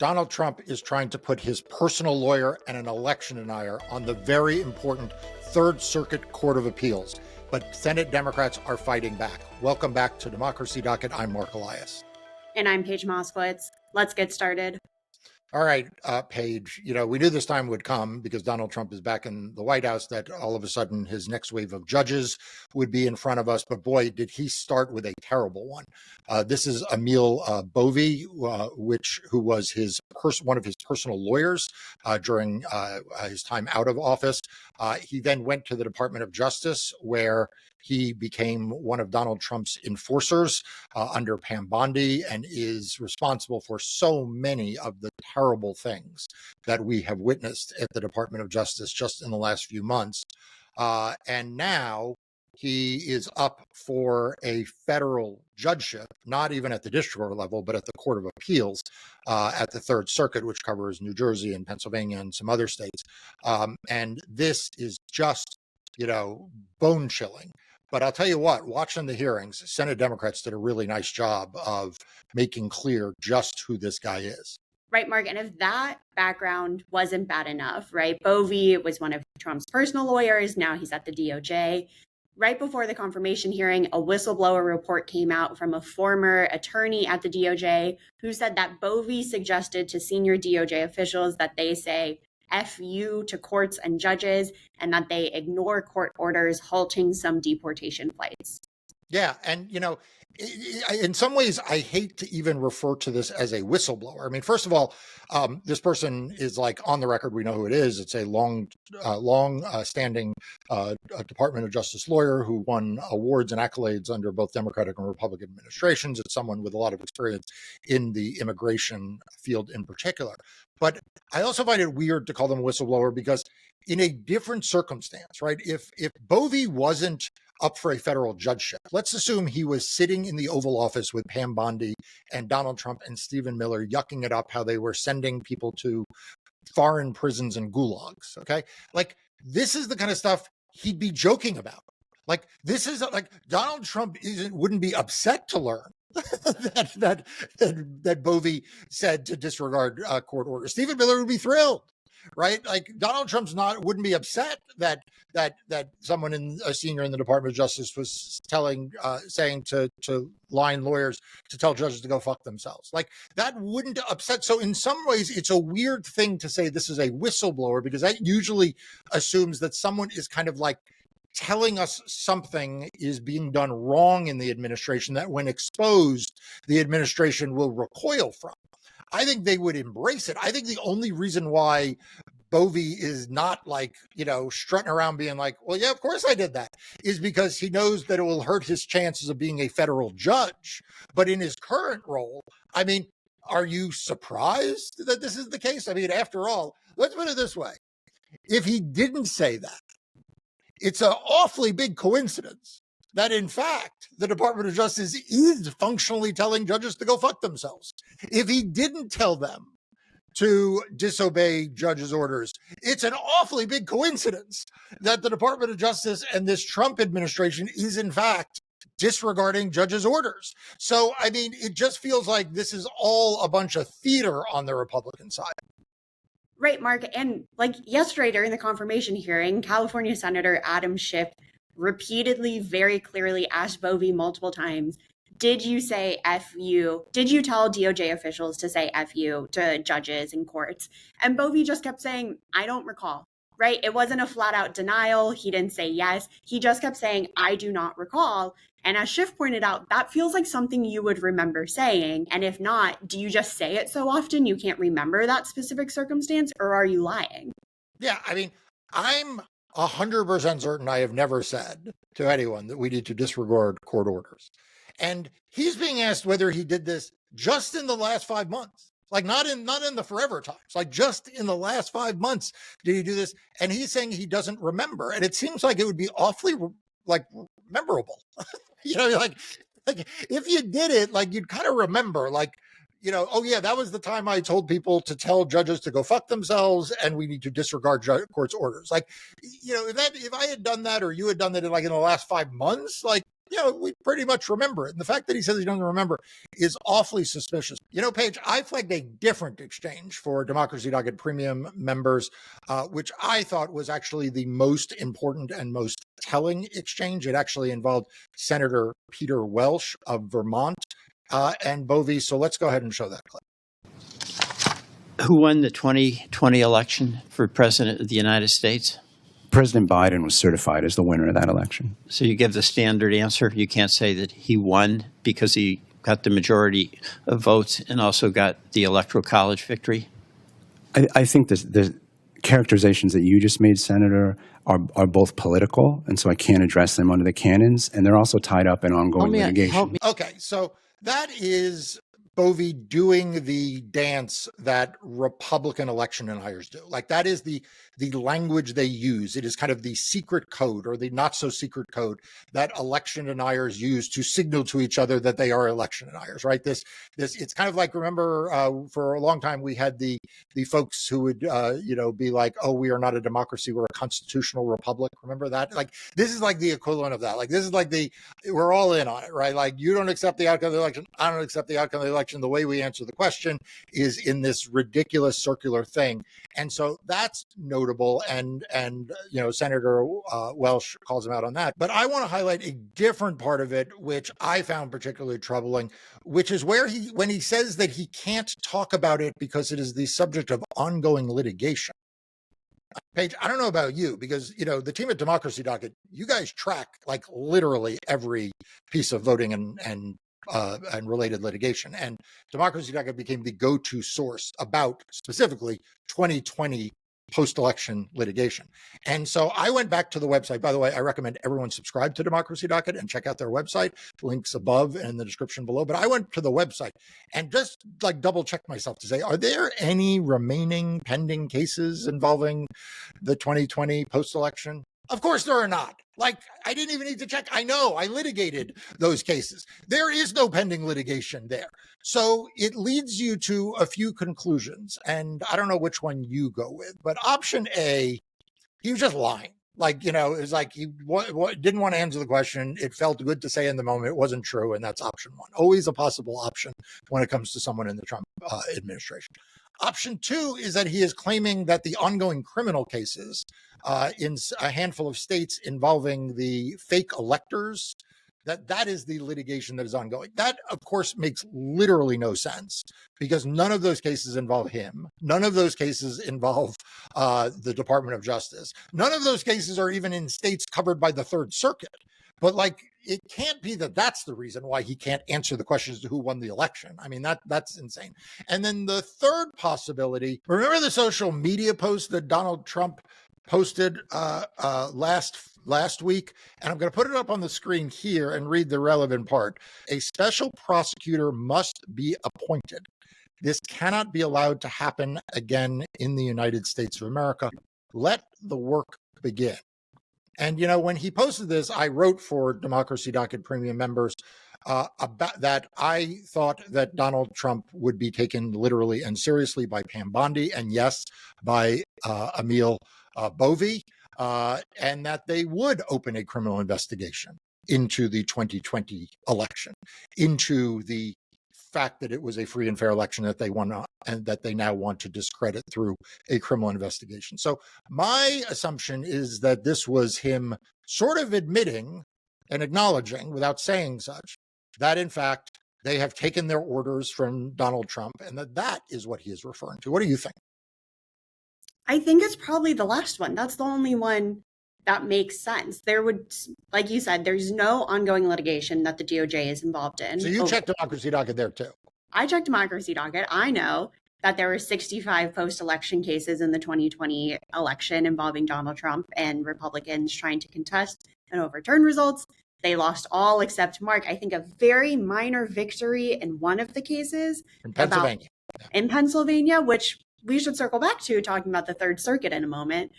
Donald Trump is trying to put his personal lawyer and an election denier on the very important Third Circuit Court of Appeals. But Senate Democrats are fighting back. Welcome back to Democracy Docket. I'm Marc Elias. And I'm Paige Moskowitz. Let's get started. All right, Paige, we knew this time would come because Donald Trump is back in the White House, that all of a sudden his next wave of judges would be in front of us. But boy, did he start with a terrible one. This is Emil Bove, who was one of his personal lawyers during his time out of office. He then went to the Department of Justice, where he became one of Donald Trump's enforcers under Pam Bondi, and is responsible for so many of the terrible things that we have witnessed at the Department of Justice just in the last few months. And now he is up for a federal judgeship, not even at the district court level, but at the Court of Appeals at the Third Circuit, which covers New Jersey and Pennsylvania and some other states. And this is just, bone chilling. But I'll tell you what, watching the hearings, Senate Democrats did a really nice job of making clear just who this guy is. Right, Marc. And if that background wasn't bad enough, right? Bove was one of Trump's personal lawyers. Now he's at the DOJ. Right before the confirmation hearing, a whistleblower report came out from a former attorney at the DOJ who said that Bove suggested to senior DOJ officials that they say F you to courts and judges, and that they ignore court orders halting some deportation flights. Yeah. And, in some ways, I hate to even refer to this as a whistleblower. I mean, first of all, this person is on the record. We know who it is. It's a long-standing Department of Justice lawyer who won awards and accolades under both Democratic and Republican administrations. It's someone with a lot of experience in the immigration field in particular. But I also find it weird to call them a whistleblower because in a different circumstance, right? If Bove wasn't up for a federal judgeship, let's assume he was sitting in the Oval Office with Pam Bondi and Donald Trump and Stephen Miller, yucking it up how they were sending people to foreign prisons and gulags. Okay. This is the kind of stuff he'd be joking about. This is Donald Trump wouldn't be upset to learn that Bove said to disregard court orders. Stephen Miller would be thrilled, right? Donald Trump's wouldn't be upset that someone a senior in the Department of Justice was saying to line lawyers to tell judges to go fuck themselves. That wouldn't upset. So in some ways, it's a weird thing to say this is a whistleblower, because that usually assumes that someone is kind of telling us something is being done wrong in the administration that when exposed, the administration will recoil from. I think they would embrace it. I think the only reason why Bove is not strutting around being well, yeah, of course I did that, is because he knows that it will hurt his chances of being a federal judge. But in his current role, I mean, are you surprised that this is the case? I mean, after all, let's put it this way. If he didn't say that, it's an awfully big coincidence that, in fact, the Department of Justice is functionally telling judges to go fuck themselves. If he didn't tell them to disobey judges' orders, it's an awfully big coincidence that the Department of Justice and this Trump administration is, in fact, disregarding judges' orders. So, I mean, it just feels like this is all a bunch of theater on the Republican side. Right, Marc. And yesterday during the confirmation hearing, California Senator Adam Schiff repeatedly, very clearly asked Bove multiple times, did you say F you? Did you tell DOJ officials to say F you to judges and courts? And Bove just kept saying, I don't recall, right? It wasn't a flat out denial. He didn't say yes. He just kept saying, I do not recall. And as Schiff pointed out, that feels like something you would remember saying. And if not, do you just say it so often you can't remember that specific circumstance, or are you lying? Yeah, I mean, I'm 100% certain I have never said to anyone that we need to disregard court orders. And he's being asked whether he did this just in the last 5 months, not in the forever times, just in the last 5 months did he do this? And he's saying he doesn't remember. And it seems like it would be awfully memorable. If you did it, you'd kind of remember, oh yeah, that was the time I told people to tell judges to go fuck themselves and we need to disregard court's orders. Like, if I had done that or you had done that in the last 5 months, we pretty much remember it. And the fact that he says he doesn't remember is awfully suspicious. Paige, I flagged a different exchange for Democracy Docket Premium members, which I thought was actually the most important and most telling exchange. It actually involved Senator Peter Welch of Vermont and Bove. So let's go ahead and show that clip. Who won the 2020 election for President of the United States? President Biden was certified as the winner of that election. So you give the standard answer. You can't say that he won because he got the majority of votes and also got the Electoral College victory? I think the characterizations that you just made, Senator, are both political, and so I can't address them under the canons, and they're also tied up in ongoing litigation. Okay, so that is Bove doing the dance that Republican election deniers do. That is the language they use. It is kind of the secret code or the not so secret code that election deniers use to signal to each other that they are election deniers, right? This it's kind of like, remember, for a long time we had the folks who would be like, oh, we are not a democracy, we're a constitutional republic. Remember that? This is the equivalent of that. This is we're all in on it, right? You don't accept the outcome of the election, I don't accept the outcome of the election. The way we answer the question is in this ridiculous circular thing. And so that's notable. And Senator Welch calls him out on that. But I want to highlight a different part of it, which I found particularly troubling, which is where when he says that he can't talk about it because it is the subject of ongoing litigation. Paige, I don't know about you, because, the team at Democracy Docket, you guys track literally every piece of voting and related litigation. And Democracy Docket became the go-to source about specifically 2020 post-election litigation. And so I went back to the website. By the way, I recommend everyone subscribe to Democracy Docket and check out their website. Links above and in the description below. But I went to the website and just double checked myself to say, are there any remaining pending cases involving the 2020 post-election? Of course there are not. I didn't even need to check. I know I litigated those cases. There is no pending litigation there. So it leads you to a few conclusions. And I don't know which one you go with, but option A, he was just lying. It was he didn't want to answer the question. It felt good to say in the moment. It wasn't true. And that's option one. Always a possible option when it comes to someone in the Trump administration. Option two is that he is claiming that the ongoing criminal cases in a handful of states involving the fake electors, that is the litigation that is ongoing. That, of course, makes literally no sense because none of those cases involve him. None of those cases involve the Department of Justice. None of those cases are even in states covered by the Third Circuit. But it can't be that that's the reason why he can't answer the questions to who won the election. I mean, that's insane. And then the third possibility, remember the social media post that Donald Trump posted last week? And I'm going to put it up on the screen here and read the relevant part. A special prosecutor must be appointed. This cannot be allowed to happen again in the United States of America. Let the work begin. And, when he posted this, I wrote for Democracy Docket Premium members about that. I thought that Donald Trump would be taken literally and seriously by Pam Bondi and, yes, by Emil Bove, and that they would open a criminal investigation into the 2020 election, into the fact that it was a free and fair election that they won and that they now want to discredit through a criminal investigation. So my assumption is that this was him sort of admitting and acknowledging without saying such that in fact they have taken their orders from Donald Trump and that is what he is referring to. What do you think? I think it's probably the last one. That's the only one that makes sense. There would, like you said, there's no ongoing litigation that the DOJ is involved in. So you checked Democracy Docket there too? I checked Democracy Docket. I know that there were 65 post-election cases in the 2020 election involving Donald Trump and Republicans trying to contest and overturn results. They lost all except Marc. I think a very minor victory in one of the cases in Pennsylvania. In Pennsylvania, which we should circle back to talking about the Third Circuit in a moment.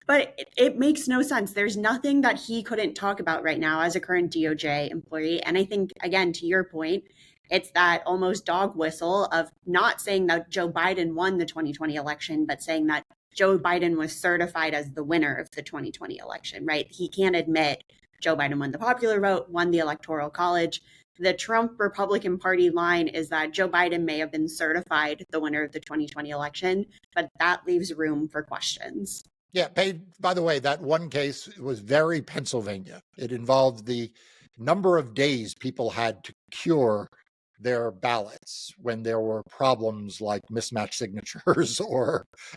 But it makes no sense. There's nothing that he couldn't talk about right now as a current DOJ employee. And I think, again, to your point, It's that almost dog whistle of not saying that Joe Biden won the 2020 election, but saying that Joe Biden was certified as the winner of the 2020 election, right? He can't admit Joe Biden won the popular vote, won the Electoral College. The Trump Republican Party line is that Joe Biden may have been certified the winner of the 2020 election, but that leaves room for questions. Yeah, Paige, by the way, that one case was very Pennsylvania. It involved the number of days people had to cure their ballots when there were problems like mismatched signatures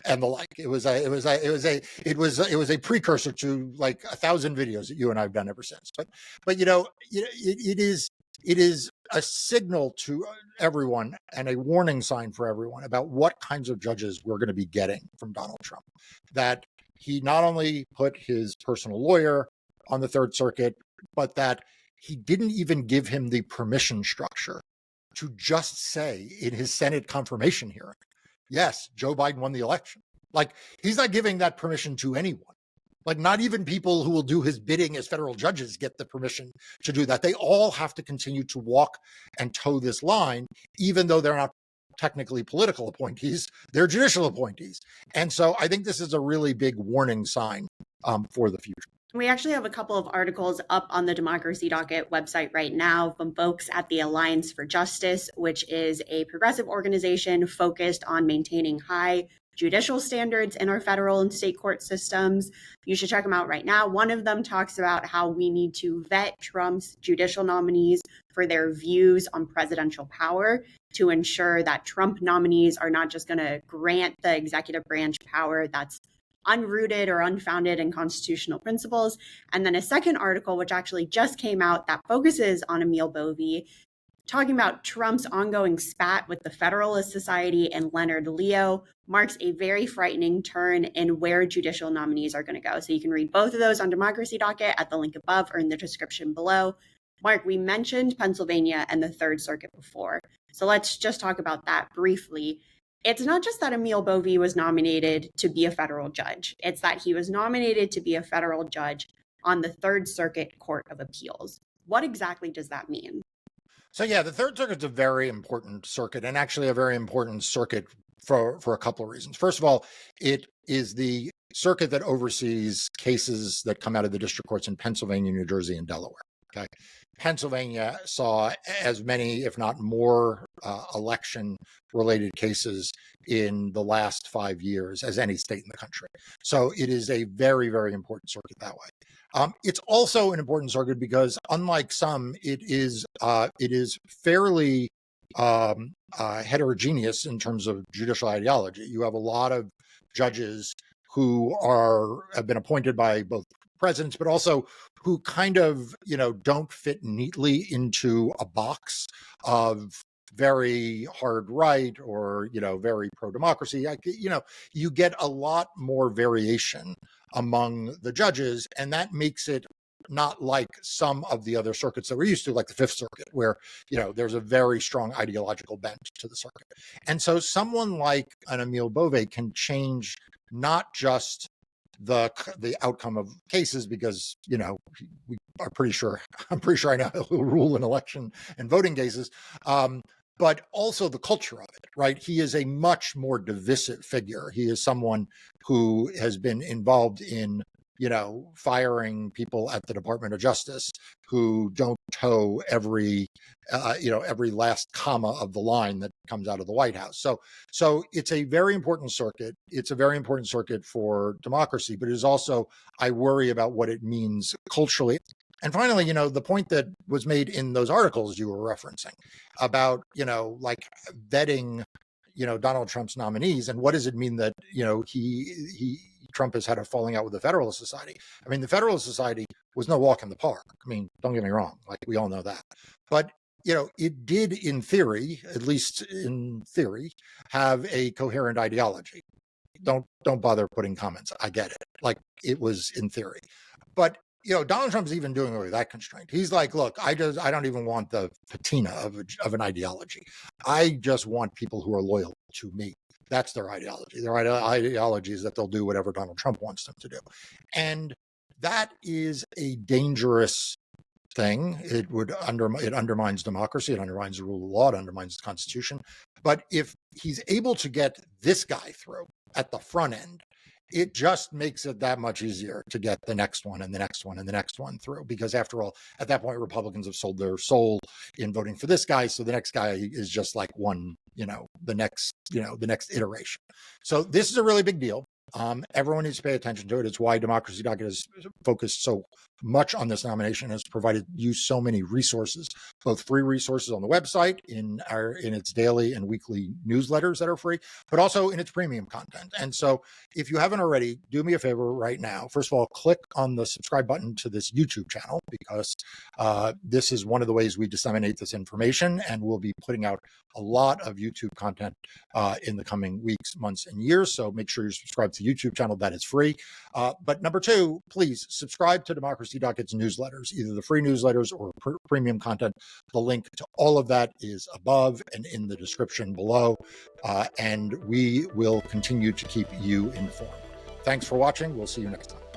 and the like. It was a precursor to like 1,000 videos that you and I have done ever since. But it is a signal to everyone and a warning sign for everyone about what kinds of judges we're going to be getting from Donald Trump. That he not only put his personal lawyer on the Third Circuit, but that he didn't even give him the permission structure to just say in his Senate confirmation hearing, yes, Joe Biden won the election. Like, he's not giving that permission to anyone. Like, not even people who will do his bidding as federal judges get the permission to do that. They all have to continue to walk and toe this line, even though they're not technically political appointees, they're judicial appointees. And so I think this is a really big warning sign for the future. We actually have a couple of articles up on the Democracy Docket website right now from folks at the Alliance for Justice, which is a progressive organization focused on maintaining high judicial standards in our federal and state court systems. You should check them out right now. One of them talks about how we need to vet Trump's judicial nominees for their views on presidential power to ensure that Trump nominees are not just going to grant the executive branch power that's unrooted or unfounded in constitutional principles. And then a second article, which actually just came out, that focuses on Emil Bove, talking about Trump's ongoing spat with the Federalist Society and Leonard Leo, marks a very frightening turn in where judicial nominees are going to go. So you can read both of those on Democracy Docket at the link above or in the description below. Marc, we mentioned Pennsylvania and the Third Circuit before. So let's just talk about that briefly. It's not just that Emil Bove was nominated to be a federal judge. It's that he was nominated to be a federal judge on the Third Circuit Court of Appeals. What exactly does that mean? So yeah, the Third Circuit's a very important circuit, and actually a very important circuit for a couple of reasons. First of all, it is the circuit that oversees cases that come out of the district courts in Pennsylvania, New Jersey, and Delaware. Okay. Pennsylvania saw as many, if not more, election-related cases in the last 5 years as any state in the country. So it is a very, very important circuit that way. It's also an important circuit because, unlike some, it is fairly heterogeneous in terms of judicial ideology. You have a lot of judges who have been appointed by both presidents, but also who kind of, don't fit neatly into a box of very hard right or, very pro-democracy. You get a lot more variation among the judges, and that makes it not like some of the other circuits that we're used to, like the Fifth Circuit, where, there's a very strong ideological bent to the circuit. And so someone like an Emil Bove can change not just the outcome of cases, because we are pretty sure I know he'll rule in election and voting cases, but also the culture of it, right? He is a much more divisive figure. He is someone who has been involved in firing people at the Department of Justice who don't toe every last comma of the line that comes out of the White House. So it's a very important circuit. It's a very important circuit for democracy, but it is also, I worry about what it means culturally. And finally, the point that was made in those articles you were referencing about, like vetting, Donald Trump's nominees, and what does it mean that, Trump has had a falling out with the Federalist Society. I mean, the Federalist Society was no walk in the park. I mean, don't get me wrong, like we all know that. But, it did in theory, at least in theory, have a coherent ideology. Don't bother putting comments. I get it. Like, it was in theory. But, Donald Trump's even doing away with that constraint. He's like, look, I don't even want the patina of an ideology. I just want people who are loyal to me. That's their ideology. Their ideology is that they'll do whatever Donald Trump wants them to do. And that is a dangerous thing. It undermines democracy. It undermines the rule of law. It undermines the Constitution. But if he's able to get this guy through at the front end, it just makes it that much easier to get the next one and the next one and the next one through. Because after all, at that point, Republicans have sold their soul in voting for this guy. So the next guy is just like the next iteration. So this is a really big deal. Everyone needs to pay attention to it. It's why Democracy Docket is focused so much on this nomination, has provided you so many resources, both free resources on the website, in its daily and weekly newsletters that are free, but also in its premium content. And so if you haven't already, do me a favor right now. First of all, click on the subscribe button to this YouTube channel, because this is one of the ways we disseminate this information, and we'll be putting out a lot of YouTube content in the coming weeks, months, and years. So make sure you subscribe to the YouTube channel. That is free. But number two, please subscribe to Democracy Docket's newsletters, either the free newsletters or premium content. The link to all of that is above and in the description below. And we will continue to keep you informed. Thanks for watching. We'll see you next time.